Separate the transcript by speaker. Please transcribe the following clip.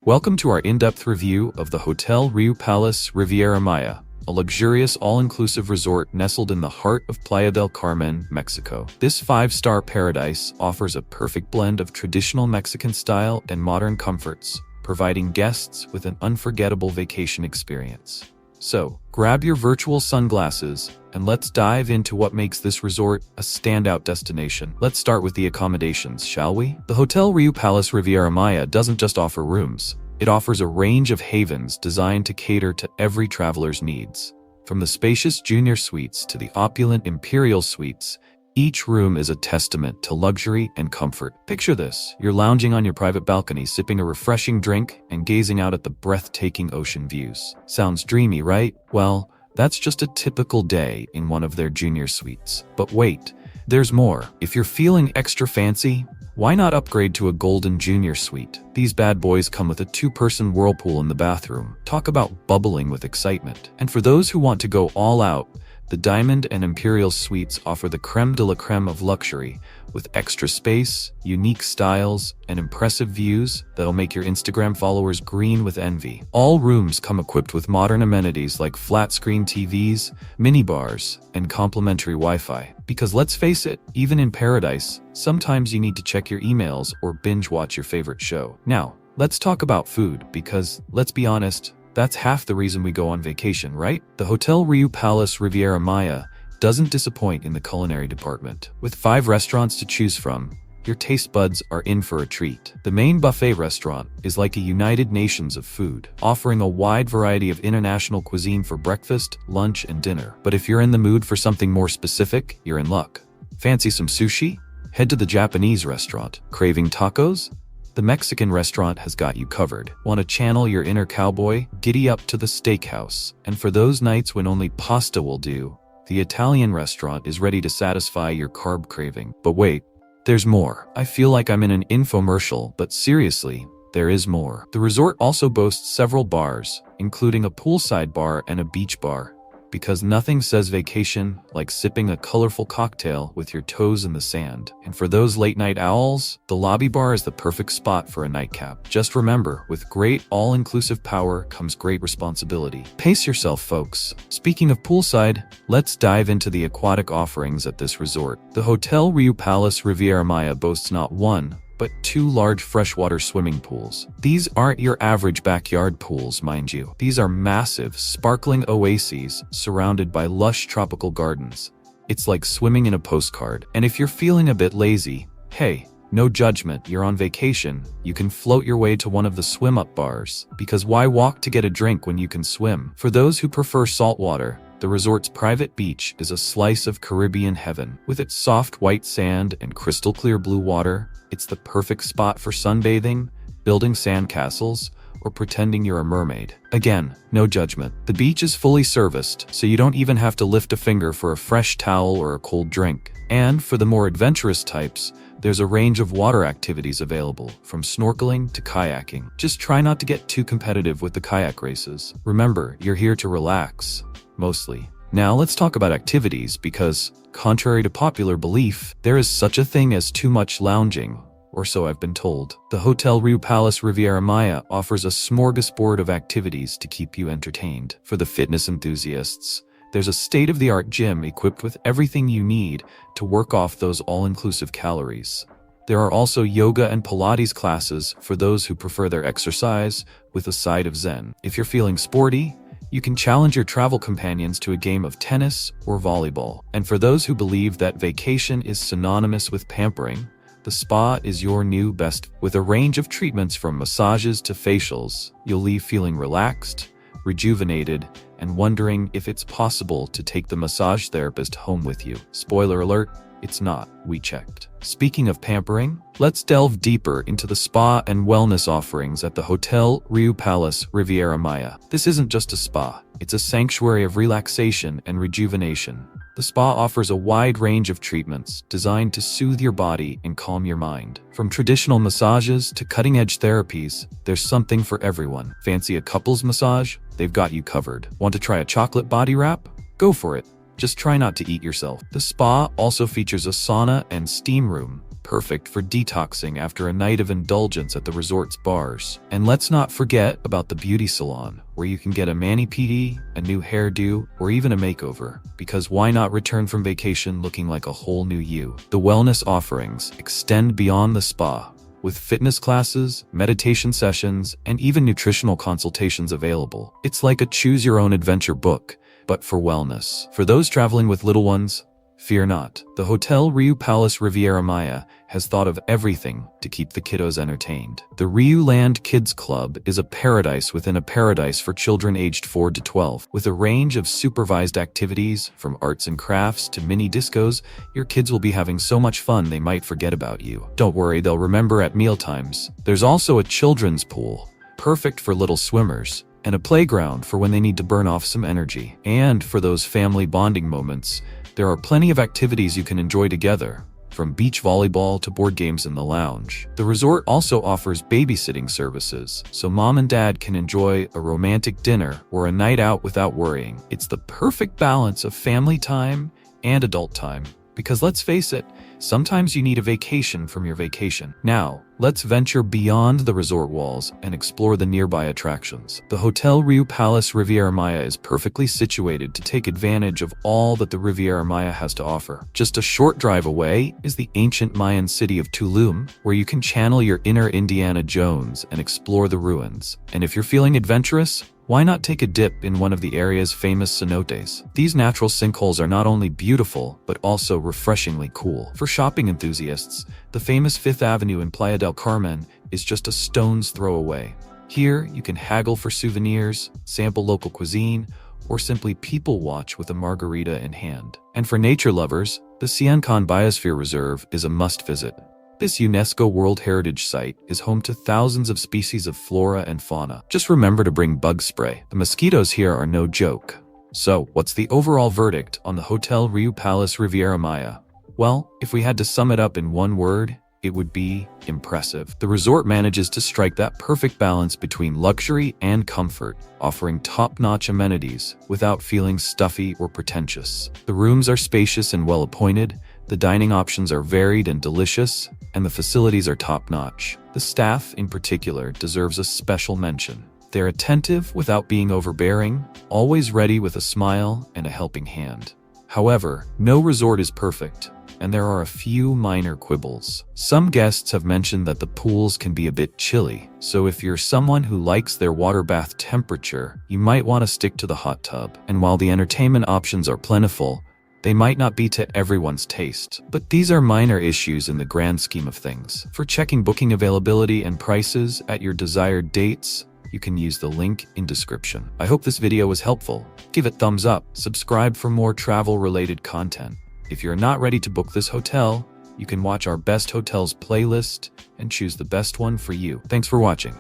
Speaker 1: Welcome to our in-depth review of the Hotel Riu Palace Riviera Maya, a luxurious all-inclusive resort nestled in the heart of Playa del Carmen, Mexico. This five-star paradise offers a perfect blend of traditional Mexican style and modern comforts, providing guests with an unforgettable vacation experience. So, grab your virtual sunglasses and let's dive into what makes this resort a standout destination. Let's start with the accommodations, shall we? The Hotel Riu Palace Riviera Maya doesn't just offer rooms. It offers a range of havens designed to cater to every traveler's needs. From the spacious junior suites to the opulent imperial suites, each room is a testament to luxury and comfort. Picture this: you're lounging on your private balcony, sipping a refreshing drink and gazing out at the breathtaking ocean views. Sounds dreamy, right? Well, that's just a typical day in one of their junior suites. But wait, there's more. If you're feeling extra fancy, why not upgrade to a golden junior suite? These bad boys come with a two-person whirlpool in the bathroom. Talk about bubbling with excitement. And for those who want to go all out, the Diamond and Imperial Suites offer the creme de la creme of luxury, with extra space, unique styles, and impressive views that'll make your Instagram followers green with envy. All rooms come equipped with modern amenities like flat-screen TVs, minibars, and complimentary Wi-Fi. Because let's face it, even in paradise, sometimes you need to check your emails or binge-watch your favorite show. Now, let's talk about food, because, let's be honest, that's half the reason we go on vacation, right? The Hotel Riu Palace Riviera Maya doesn't disappoint in the culinary department. With 5 restaurants to choose from, your taste buds are in for a treat. The main buffet restaurant is like a United Nations of food, offering a wide variety of international cuisine for breakfast, lunch, and dinner. But if you're in the mood for something more specific, you're in luck. Fancy some sushi? Head to the Japanese restaurant. Craving tacos? The Mexican restaurant has got you covered. Want to channel your inner cowboy? Giddy up to the steakhouse. And for those nights when only pasta will do, the Italian restaurant is ready to satisfy your carb craving. But wait, there's more. I feel like I'm in an infomercial, but seriously, there is more. The resort also boasts several bars, including a poolside bar and a beach bar, because nothing says vacation like sipping a colorful cocktail with your toes in the sand. And for those late-night owls, the lobby bar is the perfect spot for a nightcap. Just remember, with great all-inclusive power comes great responsibility. Pace yourself, folks. Speaking of poolside, let's dive into the aquatic offerings at this resort. The Hotel Riu Palace Riviera Maya boasts not one, but 2 large freshwater swimming pools. These aren't your average backyard pools, mind you. These are massive, sparkling oases surrounded by lush tropical gardens. It's like swimming in a postcard. And if you're feeling a bit lazy, hey, no judgment, you're on vacation. You can float your way to one of the swim-up bars. Because why walk to get a drink when you can swim? For those who prefer salt water, the resort's private beach is a slice of Caribbean heaven. With its soft white sand and crystal clear blue water, it's the perfect spot for sunbathing, building sandcastles, or pretending you're a mermaid. Again, no judgment. The beach is fully serviced, so you don't even have to lift a finger for a fresh towel or a cold drink. And for the more adventurous types, there's a range of water activities available, from snorkeling to kayaking. Just try not to get too competitive with the kayak races. Remember, you're here to relax. Mostly. Now let's talk about activities because, contrary to popular belief, there is such a thing as too much lounging, or so I've been told. The Hotel Riu Palace Riviera Maya offers a smorgasbord of activities to keep you entertained. For the fitness enthusiasts, there's a state-of-the-art gym equipped with everything you need to work off those all-inclusive calories. There are also yoga and Pilates classes for those who prefer their exercise with a side of zen. If you're feeling sporty, you can challenge your travel companions to a game of tennis or volleyball. And for those who believe that vacation is synonymous with pampering, the spa is your new best. With a range of treatments from massages to facials, you'll leave feeling relaxed, rejuvenated, and wondering if it's possible to take the massage therapist home with you. Spoiler alert, it's not. We checked. Speaking of pampering, let's delve deeper into the spa and wellness offerings at the Hotel Riu Palace Riviera Maya. This isn't just a spa, it's a sanctuary of relaxation and rejuvenation. The spa offers a wide range of treatments designed to soothe your body and calm your mind. From traditional massages to cutting-edge therapies, there's something for everyone. Fancy a couples massage? They've got you covered. Want to try a chocolate body wrap? Go for it. Just try not to eat yourself. The spa also features a sauna and steam room, perfect for detoxing after a night of indulgence at the resort's bars. And let's not forget about the beauty salon, where you can get a mani-pedi, a new hairdo, or even a makeover. Because why not return from vacation looking like a whole new you? The wellness offerings extend beyond the spa, with fitness classes, meditation sessions, and even nutritional consultations available. It's like a choose-your-own-adventure book, but for wellness. For those traveling with little ones, fear not. The Hotel Riu Palace Riviera Maya has thought of everything to keep the kiddos entertained. The Riu Land Kids Club is a paradise within a paradise for children aged 4 to 12. With a range of supervised activities, from arts and crafts to mini discos, your kids will be having so much fun they might forget about you. Don't worry, they'll remember at mealtimes. There's also a children's pool, perfect for little swimmers, and a playground for when they need to burn off some energy. And for those family bonding moments, there are plenty of activities you can enjoy together, from beach volleyball to board games in the lounge. The resort also offers babysitting services, so mom and dad can enjoy a romantic dinner or a night out without worrying. It's the perfect balance of family time and adult time, because let's face it, sometimes you need a vacation from your vacation. Now, let's venture beyond the resort walls and explore the nearby attractions. The Hotel Riu Palace Riviera Maya is perfectly situated to take advantage of all that the Riviera Maya has to offer. Just a short drive away is the ancient Mayan city of Tulum, where you can channel your inner Indiana Jones and explore the ruins. And if you're feeling adventurous, why not take a dip in one of the area's famous cenotes? These natural sinkholes are not only beautiful, but also refreshingly cool. For shopping enthusiasts, the famous 5th Avenue in Playa del Carmen is just a stone's throw away. Here, you can haggle for souvenirs, sample local cuisine, or simply people watch with a margarita in hand. And for nature lovers, the Siancán Biosphere Reserve is a must-visit. This UNESCO World Heritage Site is home to thousands of species of flora and fauna. Just remember to bring bug spray. The mosquitoes here are no joke. So, what's the overall verdict on the Hotel Riu Palace Riviera Maya? Well, if we had to sum it up in one word, it would be impressive. The resort manages to strike that perfect balance between luxury and comfort, offering top-notch amenities without feeling stuffy or pretentious. The rooms are spacious and well-appointed, the dining options are varied and delicious, and the facilities are top-notch. The staff, in particular, deserves a special mention. They're attentive without being overbearing, always ready with a smile and a helping hand. However, no resort is perfect, and there are a few minor quibbles. Some guests have mentioned that the pools can be a bit chilly, so if you're someone who likes their water bath temperature, you might want to stick to the hot tub. And while the entertainment options are plentiful, they might not be to everyone's taste, but these are minor issues in the grand scheme of things. For checking booking availability and prices at your desired dates, you can use the link in description. I hope this video was helpful. Give it thumbs up, subscribe for more travel-related content. If you're not ready to book this hotel, you can watch our best hotels playlist and choose the best one for you. Thanks for watching.